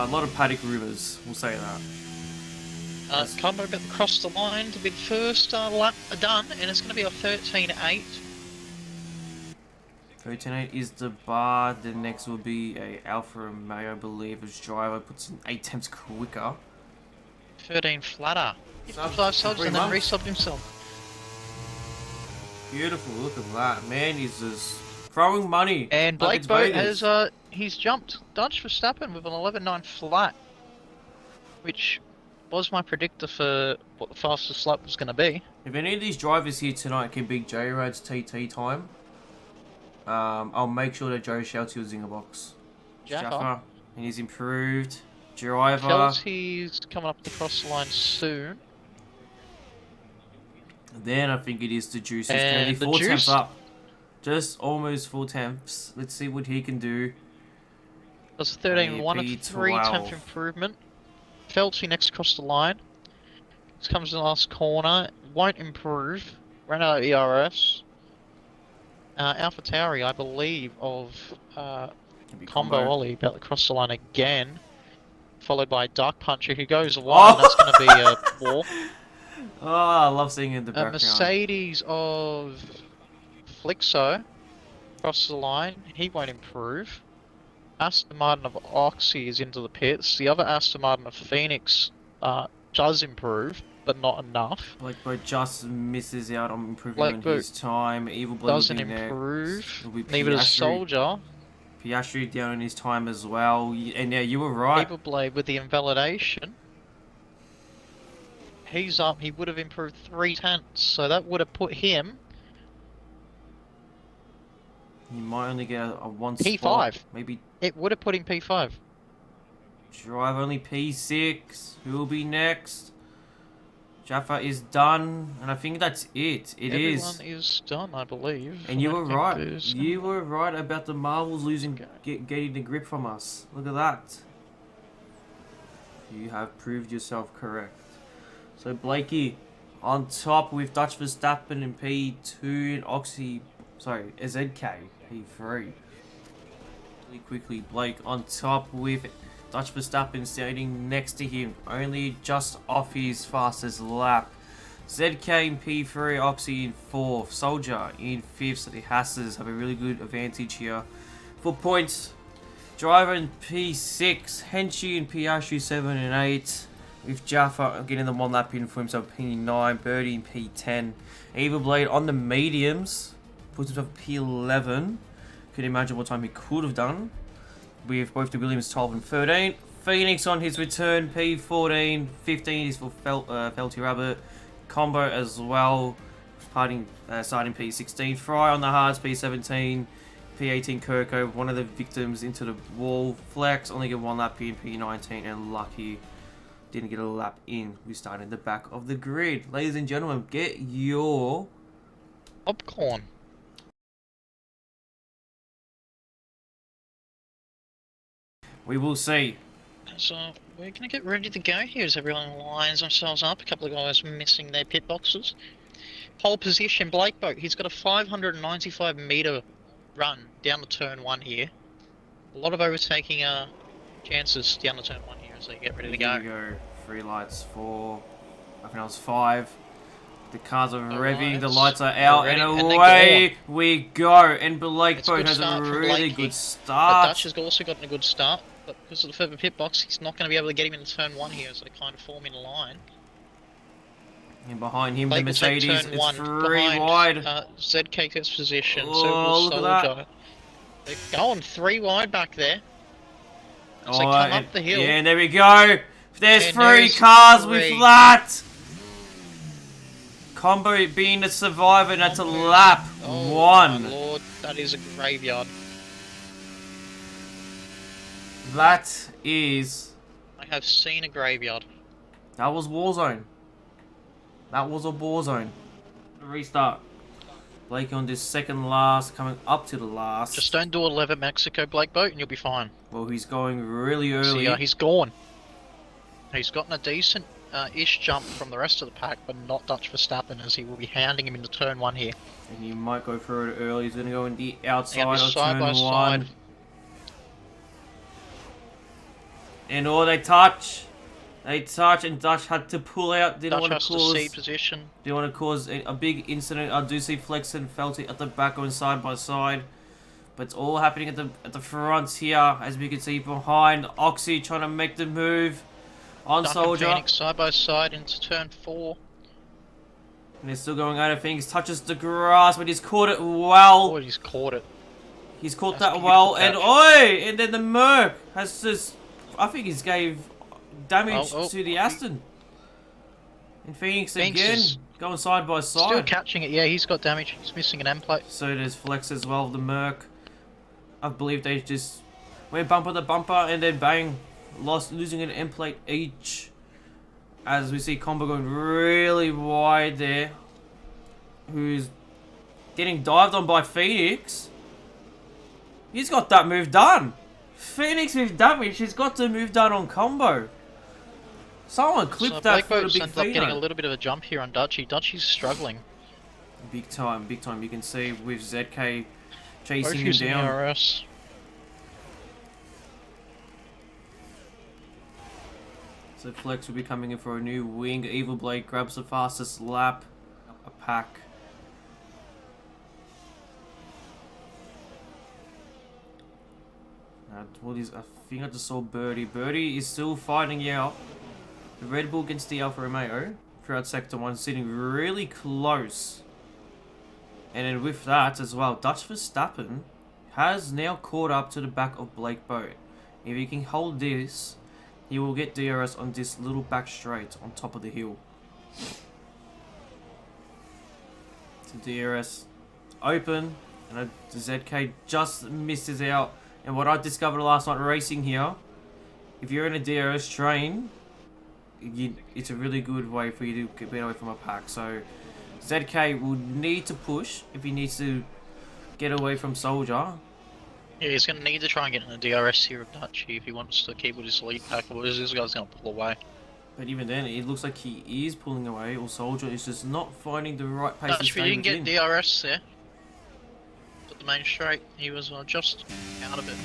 A lot of paddock rumours, we'll say that. Combo got across the line to be the first lap done, and it's going to be a 13.8. 13.8 is the bar. The next will be a Alfa Romeo, I believe, as driver puts in 8 tenths quicker. 13 flatter. 55 subs and then resubbed himself. Beautiful, look at that. Man, he's just throwing money. And Blake Boat has, he's jumped Dutch Verstappen with an 11.9 flat, which was my predictor for what the fastest lap was going to be. If any of these drivers here tonight can beat J-Rad's TT time, I'll make sure that Joe shouts you a zinger box. Jaffa, and he's improved. Driver. Shelty's coming up across the line soon. Then I think it is the Juice. He's And going to be 4 tenths up. Just almost 4 tenths. Let's see what he can do. That's a 13.1, a 3-tenth improvement. Felty next across the line. This comes in the last corner. Won't improve. Ran out of ERS. Alpha Tauri, I believe, of Combo Ollie about to cross the line again. Followed by Dark Puncher who goes wide. That's going to be a war. Oh, I love seeing it in the background. Mercedes of Flixo across the line. He won't improve. Aston Martin of Oxy is into the pits. The other Aston Martin of Phoenix does improve, but not enough. Blackbird just misses out on improving on his time. Evil Blood doesn't improve. Neither does Soldier. Piastri down on his time as well. And yeah, you were right. Evil Blade with the invalidation. He's up. He would have improved 3 tenths, so that would have put him. He might only get a 1 P5. spot. Maybe. It would have put him P5. Drive only P6. Who will be next? Jaffa is done, and I think that's it. Everyone is done, I believe. And you were right. You were right about the marbles losing, getting the grip from us. Look at that. You have proved yourself correct. So Blakey on top with Dutch Verstappen in P2 and Oxy, sorry, ZK P3. Really quickly, Blake on top with Dutch Verstappen standing next to him, only just off his fastest lap. ZK in P3, Oxy in 4th, Soldier in 5th, so the Hasses have a really good advantage here. For points, Driver in P6, Henchy in Piastri 7 and 8, with Jaffa getting the 1 lap in for himself P9, Birdie in P10. Evil Blade on the mediums, puts himself P11. Could imagine what time he could have done. With both the Williams 12 and 13. Phoenix on his return, P14. 15 is for Felty Rabbit. Combo as well, starting P16. Fry on the hards, P17. P18 Kirko, one of the victims into the wall. Flex only get 1 lap in P19. And Lucky didn't get a lap in. We started in the back of the grid. Ladies and gentlemen, get your popcorn. We will see. So we're going to get ready to go here as everyone lines themselves up. A couple of guys missing their pit boxes. Pole position, Blake Boat. He's got a 595 meter run down to turn 1 here. A lot of overtaking chances down to turn 1 here as they get ready to go. Here we go. 3 lights, 4. I think that was 5. The cars are revving, the lights are out, and away we go. And Blake Boat has a really good start. But Dutch has also gotten a good start, but because of the further pit box, he's not going to be able to get him into turn 1 here, so they kind of form in a line. And behind him, Blake the Mercedes, it's 3 behind, wide. ZK gets position, oh, so will look Soldier. at that. They're going 3 wide back there. As they come up the hill. Yeah, and there we go. There's and 3 cars with that. Combo being the survivor, and that's a lap 1. My lord, that is a graveyard. That is... I have seen a graveyard. That was Warzone. That was a Warzone. Restart. Blake on this second last, coming up to the last. Just don't do 11 Mexico, Blake Boat, and you'll be fine. Well, he's going really early. So, he's gone. He's gotten a decent ish jump from the rest of the pack, but not Dutch Verstappen, as he will be hounding him into turn 1 here. And he might go through it early. He's going to go in the outside of side turn by 1. side. And they touch. They touch, and Dutch had to pull out. Didn't want to Dutch has cause. to see position. Didn't want to cause a big incident. I do see Flex and Felty at the back going side by side. But it's all happening at the front here, as we can see behind. Oxy trying to make the move on Duck Soldier. And Phoenix side by side into turn 4. And they're still going out of Phoenix. Touches the grass, but he's caught it well. Oh, he's caught it. He's caught that well. And and then the Merc has just, I think he's gave damage to the Aston. And Phoenix again, going side by side. Still catching it, yeah, he's got damage. He's missing an end plate. So does Flex as well, the Merc. I believe they just went bumper to bumper and then bang, losing an end plate each. As we see Combo going really wide there. Who's getting dived on by Phoenix. He's got that move done. Phoenix with damage, he's got the move done on Combo. Someone clipped that for a big ended up getting a little bit of a jump here on Dutchy. Dutchy's struggling. Big time, big time. You can see with ZK chasing him both down. RRS. So Flex will be coming in for a new wing. Evil Blade grabs the fastest lap. A pack. I think I just saw Birdie. Birdie is still fighting out the Red Bull against the Alfa Romeo throughout Sector 1, sitting really close. And then with that as well, Dutch Verstappen has now caught up to the back of Blake Boat. If he can hold this, he will get DRS on this little back straight on top of the hill. So DRS open, and the ZK just misses out. And what I discovered last night racing here, if you're in a DRS train, it's a really good way for you to get away from a pack. So ZK will need to push if he needs to get away from Soldier. Yeah, he's going to need to try and get in the DRS here of Dutchy if he wants to keep with his lead pack, or this guy's going to pull away. But even then, it looks like he is pulling away, or Soldier is just not finding the right pace to Dutch, stay if you can within. get DRS there, put the main straight, he was just out of it.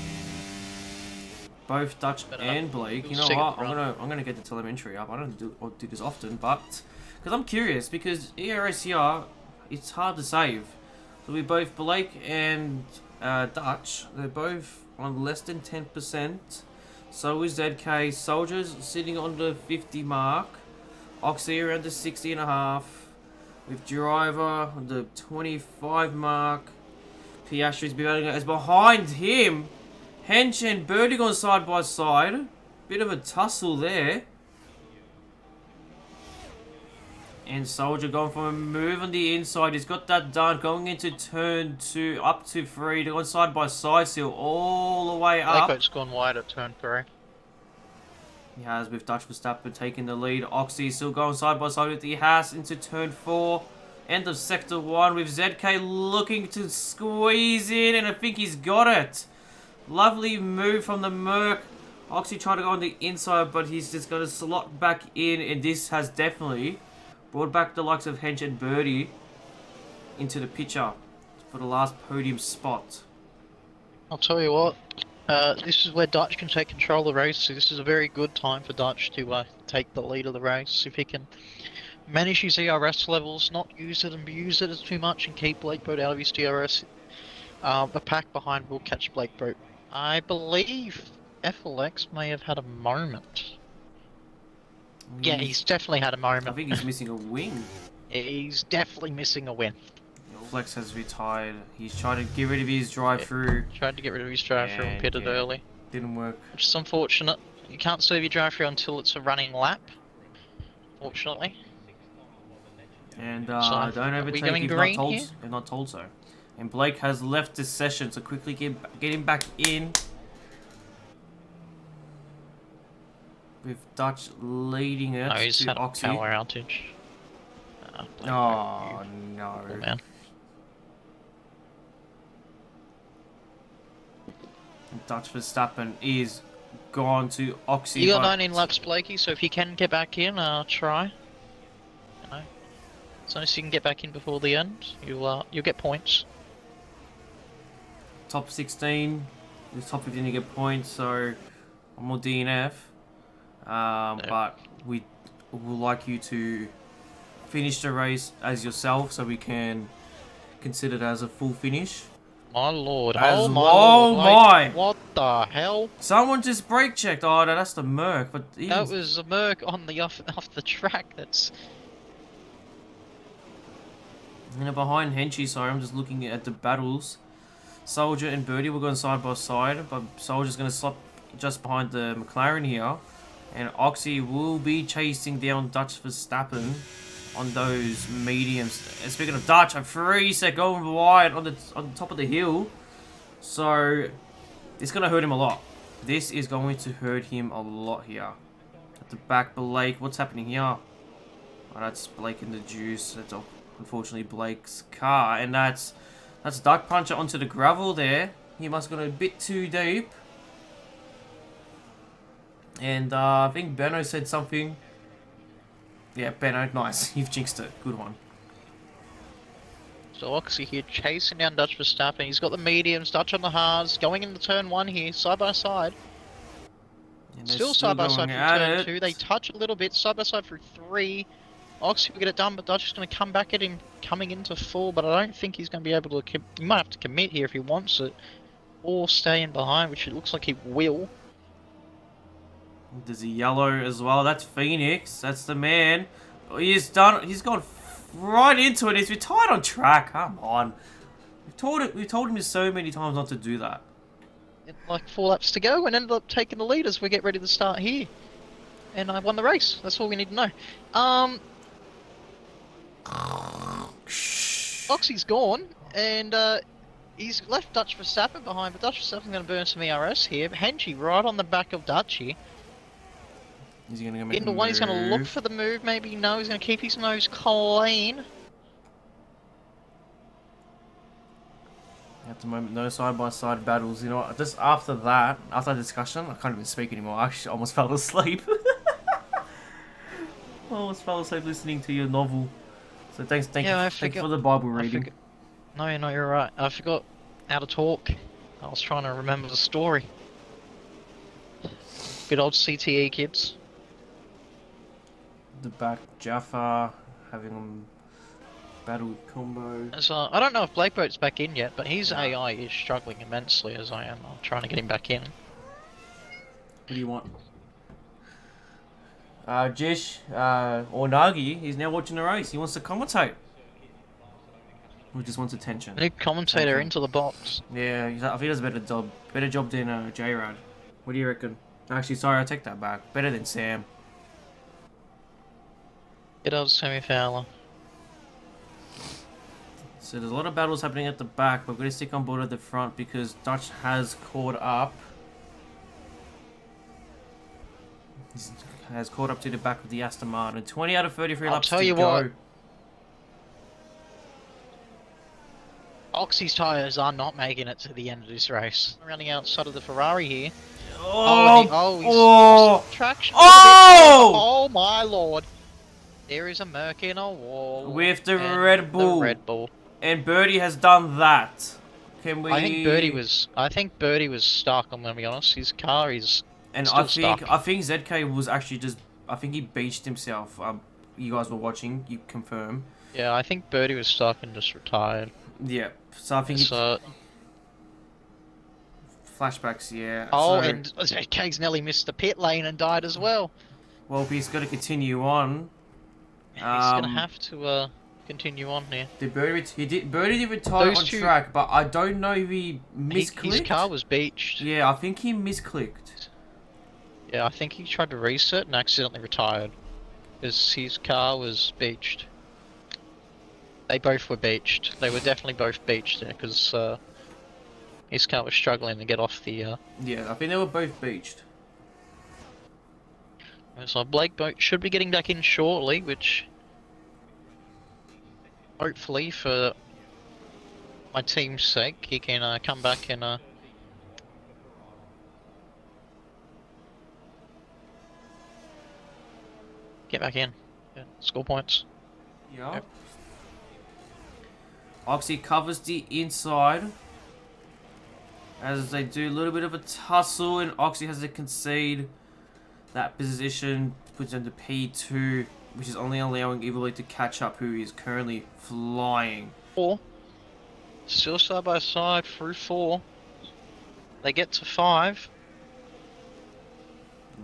Both Dutch and Blake, you know what? I'm gonna get the telemetry up. I don't do this often, but because I'm curious, because ERS here, it's hard to save. So we both Blake and Dutch, they're both on less than 10%. So is ZK. Soldiers sitting on the 50 mark. Oxy around the 60.5. With Driver on the 25 mark. Piastri's is behind him. Hench and Birdie gone side by side. Bit of a tussle there. And Soldier going for a move on the inside. He's got that done. Going into turn 2, up to 3. They're going side by side still, all the way up. Blakecoat's gone wide at turn 3. He has, with Dutch Verstappen taking the lead. Oxy still going side by side with the Haas into turn 4. End of sector 1 with ZK looking to squeeze in, and I think he's got it. Lovely move from the Merc. Oxy trying to go on the inside, but he's just going to slot back in, and this has definitely brought back the likes of Hench and Birdie into the picture for the last podium spot. I'll tell you what, this is where Dutch can take control of the race, so this is a very good time for Dutch to take the lead of the race. If he can manage his ERS levels, not use it and abuse it as too much, and keep Blake Boat out of his DRS, the pack behind will catch Blake Boat. I believe FLX may have had a moment. Yeah, he's definitely had a moment. I think he's missing a wing. He's definitely missing a win. Flex has retired. He's trying to get rid of his drive-through. Tried to get rid of his drive-through and pitted early. Didn't work. Which is unfortunate. You can't serve your drive-through until it's a running lap. Fortunately. And So, don't overtake if not told so. And Blake has left this session, so quickly get him back in. With Dutch leading it he's to had Oxy. a power outage. Oh no. Oh, man. Dutch Verstappen is gone to Oxy. You got 19 laps, Blakey, so if you can get back in, try. You know, as long as you can get back in before the end, you'll get points. Top 16, the top 15 you get points, so one more DNF. But we would like you to finish the race as yourself so we can consider it as a full finish. My lord. As oh my oh lord. my! Like, what the hell? Someone just brake checked. Oh, no, that's the Merc. But even... That was a Merc on the off the track. That's. And behind Henchy, sorry, I'm just looking at the battles. Soldier and Birdie were going side by side, but Soldier's going to stop just behind the McLaren here. And Oxy will be chasing down Dutch Verstappen on those mediums. And speaking of Dutch, a 3 sec going wide on the top of the hill. So it's going to hurt him a lot. This is going to hurt him a lot here. At the back, Blake. What's happening here? Oh, that's Blake in the juice. That's unfortunately Blake's car. And that's Duck Puncher onto the gravel there. He must have gone a bit too deep. And I think Benno said something. Yeah, Benno, nice. You've jinxed it. Good one. So Oxy here chasing down Dutch Verstappen. He's got the mediums, Dutch on the hards, going into turn 1 here, side by side. Still side by side through turn 2. They touch a little bit, side by side through 3. Oxy will get it done, but Dutch is going to come back at him coming into 4, but I don't think he's going to be able to... He might have to commit here if he wants it, or stay in behind, which it looks like he will. There's a yellow as well. That's Phoenix. That's the man. He's done. He's gone right into it. He's retired on track. Come on. We've told him so many times not to do that. Like 4 laps to go, and ended up taking the lead as we get ready to start here. And I won the race. That's all we need to know. Oxy's gone, and he's left Dutch Verstappen behind, but Dutch Verstappen's going to burn some ERS here. Henchy right on the back of Dutch here. He's going to go make into 1, he's going to look for the move, maybe no, he's going to keep his nose clean. At the moment, no side-by-side battles. You know what? Just after that, after that discussion, I can't even speak anymore. I actually almost fell asleep. I almost fell asleep listening to your novel. So thanks for the Bible reading. No, you're right. I forgot how to talk. I was trying to remember the story. Good old CTE kids. The back Jaffa having battle combo. So I don't know if Blakeboat's back in yet, but his AI is struggling immensely as I am. I'm trying to get him back in. What do you want? Jish, or Nagi, he's now watching the race. He wants to commentate. He just wants attention. New commentator into the box. Yeah, I think he does a better job than J-Rad. What do you reckon? Actually, sorry, I take that back. Better than Sam. Good old Sammy Fowler. So there's a lot of battles happening at the back, but we're going to stick on board at the front because Dutch has caught up. Has caught up to the back of the Aston Martin. 20 out of 33 laps to go. I'll tell you what. Oxy's tyres are not making it to the end of this race. Running outside of the Ferrari here. He's traction. Oh my lord. There is a Merc in a wall. With the Red Bull. And Birdie has done that. Can we... I think Birdie was stuck, I'm gonna be honest. His car is I think ZK was actually just... I think he beached himself. You guys were watching, you confirm. Yeah, I think Birdie was stuck and just retired. Yeah, so I think flashbacks, yeah. Oh, and ZK's nearly missed the pit lane and died as well. Well, he's got to continue on. He's gonna have to continue on here. Birdie did retire on track, but I don't know if he misclicked. His car was beached. Yeah, I think he misclicked. Yeah, I think he tried to reset and accidentally retired. Because his car was beached. They both were beached. They were definitely both beached there, because his car was struggling to get off the... Yeah, I think they were both beached. So Blake Boat should be getting back in shortly, which... hopefully, for my team's sake, he can come back and... get back in. Yeah, score points. Yeah. Yep. Oxy covers the inside. As they do a little bit of a tussle, and Oxy has to concede That position puts him to P2, which is only allowing Evil Blade to catch up, who is currently flying. 4. Still side by side through 4. They get to 5.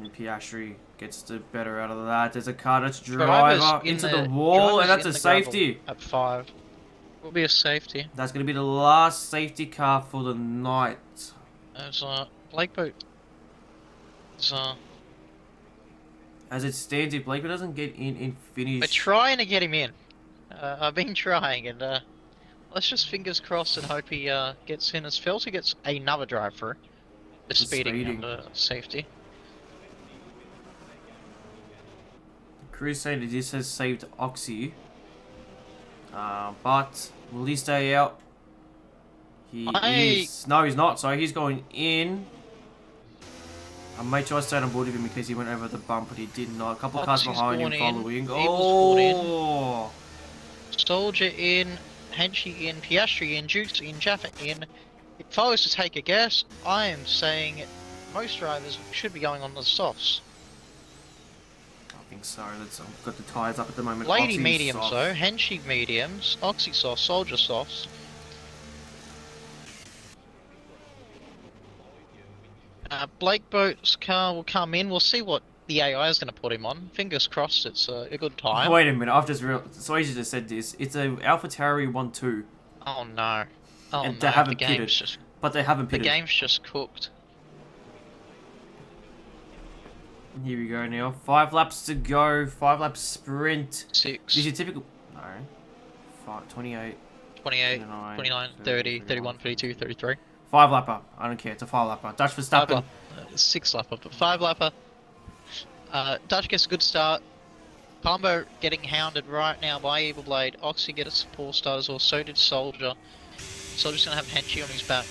And Piastri gets the better out of that. There's a car that's Drivers driver in into the wall, and that's a safety. At 5. Will be a safety. That's going to be the last safety car for the night. As Blake Boat. As it stands, if Blake doesn't get in and finish... We're trying to get him in. I've been trying, and let's just fingers crossed and hope he gets in as Felty gets another drive through. The speeding and safety. Crew's saying that this has saved Oxy. But will he stay out? He is. No, he's not. So he's going in. I might try to stay on board with him because he went over the bump, but he did not. A couple of cars behind him following. Oh! Soldier in, Henchy in, Piastri in, Jukes in, Jaffa in. If I was to take a guess, I am saying most drivers should be going on the softs. I think so. Let's got the tyres up at the moment. Lady Oxy's mediums soft. though, Henchy mediums, Oxy softs, Soldier softs. Blake Boat's car will come in. We'll see what the AI is going to put him on. Fingers crossed it's a good time. Wait a minute, I've just realized. So you just said this. It's a AlphaTauri 1-2. Oh no. Oh and no, they haven't the pitted. game's just... But they haven't pitted. The game's just cooked. Here we go now. 5 laps to go. 5 lap sprint. 6. This is typical. No. 28. 28, 29, 30, 31, 32, 33. 5 lapper. I don't care. It's a 5 lapper. Dutch Verstappen. 6 lapper, but 5 lapper. Dutch gets a good start. Combo getting hounded right now by Evil Blade. Oxy gets a 4 star as well. So did Soldier. Soldier's gonna have Henchy on his back.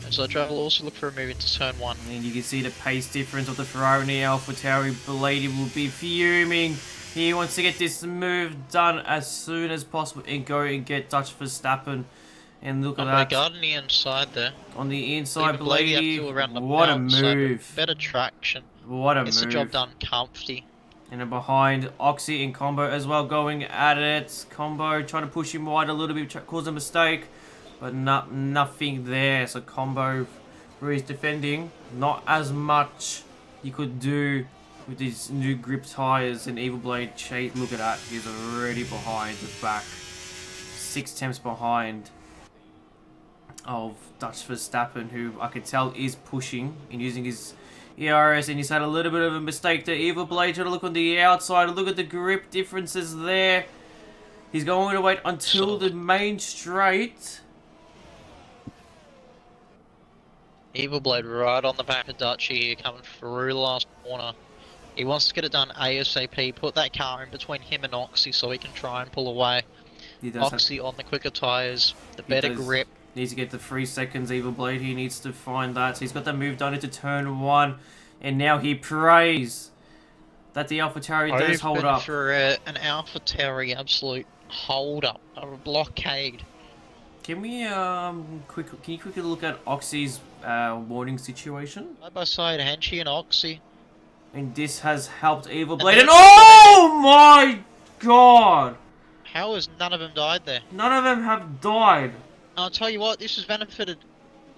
And so the driver will also look for a move into turn 1. And you can see the pace difference of the Ferrari and the AlphaTauri. Blady will be fuming. He wants to get this move done as soon as possible and go and get Dutch Verstappen. And look at that. On the inside there. On the inside, Blady, Blady. What a move. Better traction. What a move. Gets the job done comfy. And then behind, Oxy and Combo as well going at it. Combo trying to push him wide a little bit, cause a mistake. But nothing there. So Combo, where he's defending, not as much he could do with these new grip tires and Evil Blade chase. Look at that. He's already behind the back. 6 tenths behind of Dutch Verstappen, who I can tell is pushing and using his ERS, and he's had a little bit of a mistake there. Evil Blade trying to look on the outside, look at the grip differences there. He's going to wait until the main straight. Evil Blade right on the back of Dutch here, coming through the last corner. He wants to get it done ASAP, put that car in between him and Oxy so he can try and pull away. Oxy on the quicker tyres, the better grip. Needs to get the 3 seconds, Evil Blade. He needs to find that. So he's got that move done into turn 1. And now he prays that the AlphaTauri does hold up. For an AlphaTauri absolute hold up, a blockade. Can we can you quickly look at Oxy's warning situation? Side by side, Henchy and Oxy. And this has helped Evil Blade. And oh my god! How has none of them died there? None of them have died. I'll tell you what, this has benefited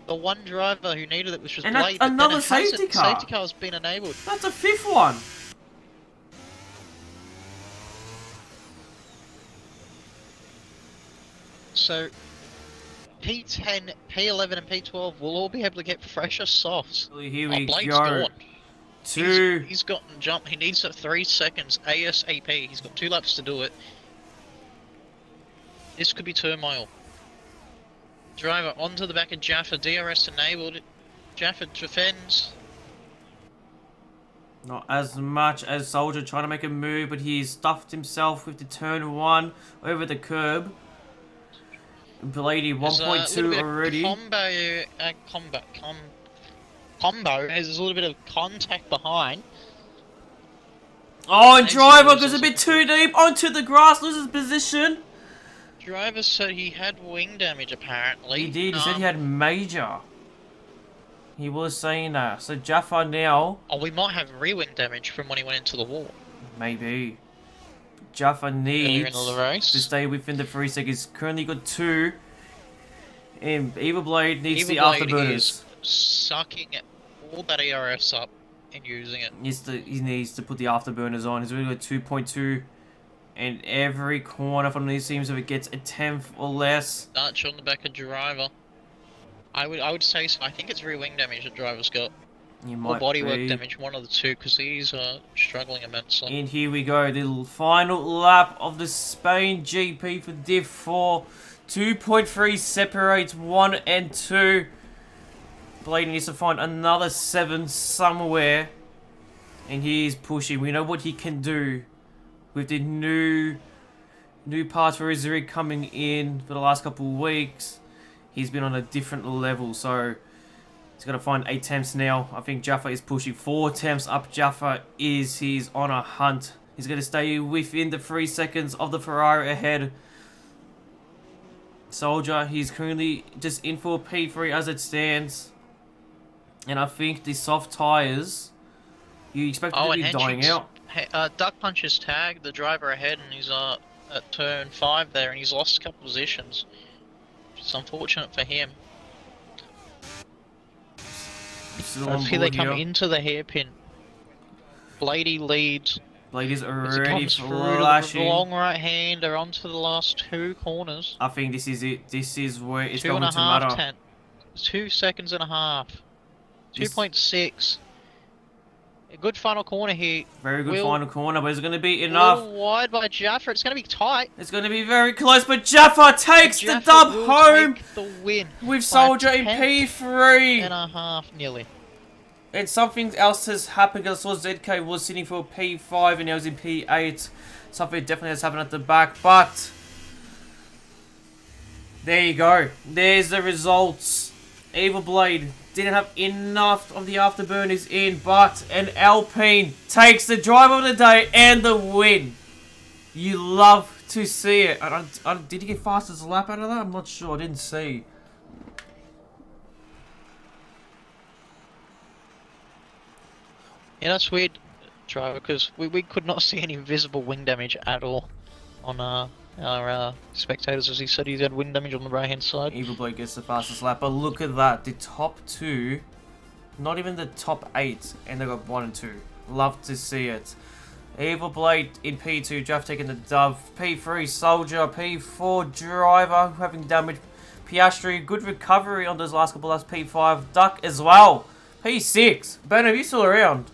the one driver who needed it, which was and Blade. Another safety car. Safety car has been enabled. That's a 5th one. So, P10, P11 and P12 will all be able to get fresher softs. Here we Blade's go. Gone. 2. He's gotten jump. He needs 3 seconds ASAP. He's got 2 laps to do it. This could be turmoil. Driver onto the back of Jaffa. DRS enabled. Jaffa defends. Not as much as Soldier trying to make a move, but he stuffed himself with the turn 1 over the curb. Blady 1.2 already. Combo has a little bit of contact behind. Oh, and driver goes a bit too deep onto the grass, loses position. Driver said he had wing damage apparently. He did, he said he had major. He was saying that. So Jaffa now... Oh, we might have rear-wing damage from when he went into the wall. Maybe. Jaffa needs Into the race. to stay within the 3 seconds. Currently got 2. And Evil Blade needs Evil the Blade afterburners. is sucking all that ERS up and using it. He needs to put the afterburners on. He's really got 2.2. And every corner from these seems if it gets a 10th or less. Dutch on the back of driver. I would say so. I think it's rear wing damage that driver's got. You might or bodywork damage, one of the two, because he's struggling immensely. And here we go, the final lap of the Spain GP for Div 4. 2.3 separates 1 and 2. Blade needs to find another 7 somewhere. And he's pushing. We know what he can do with the new parts for his rig coming in for the last couple of weeks. He's been on a different level, so he's got to find 8 temps now. I think Jaffa is pushing 4 temps up. Jaffa he's on a hunt. He's going to stay within the 3 seconds of the Ferrari ahead. Soldier, he's currently just in for P3 as it stands. And I think the soft tyres, you expect them to be dying out. Duck Punch's tagged the driver ahead, and he's at turn 5 there, and he's lost a couple positions. It's unfortunate for him. Here they come into the hairpin. Bladey leads. Bladey's already flashing. The long right hander onto the last 2 corners. I think this is it. This is where it's going to matter. 2 seconds and a half. 2.6. A good final corner here. Very good final corner, but it's going to be enough. A little wide by Jaffa. It's going to be tight. It's going to be very close, but Jaffa takes the dub home take the win with Soldier in P3 and a half nearly. And something else has happened because I saw ZK was sitting for P5 and now he's in P8. Something definitely has happened at the back, but there you go. There's the results. Evil Blade didn't have enough of the afterburners in, but an Alpine takes the drive of the day and the win. You love to see it. Did he get fastest lap out of that? I'm not sure. I didn't see. Yeah, that's weird, driver, because we could not see any visible wing damage at all on our spectators, as he said he had wing damage on the right hand side. Evil Blade gets the fastest lap, but look at that, the top 2, not even the top 8, and they got 1 and 2. Love to see it. Evil Blade in P2, Jeff taking the dove, P3 Soldier, P4 Driver having damage, Piastri, good recovery on those last couple laps, P5, Duck as well, P6. Ben, are you still around?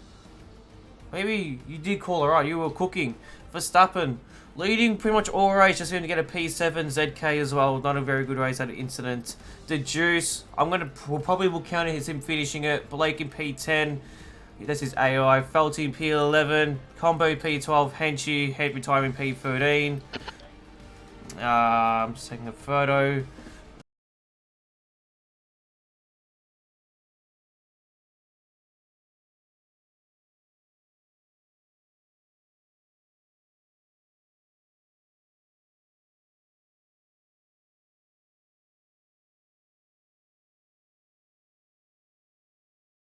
Maybe you did call it right, you were cooking. Verstappen leading pretty much all race, just going to get a P7, ZK as well. Not a very good race, had an incident. The Juice, probably will count him finishing it. Blake in P10, that's his AI. Felty in P11, Combo P12, Henchy, head retirement P13. I'm just taking a photo.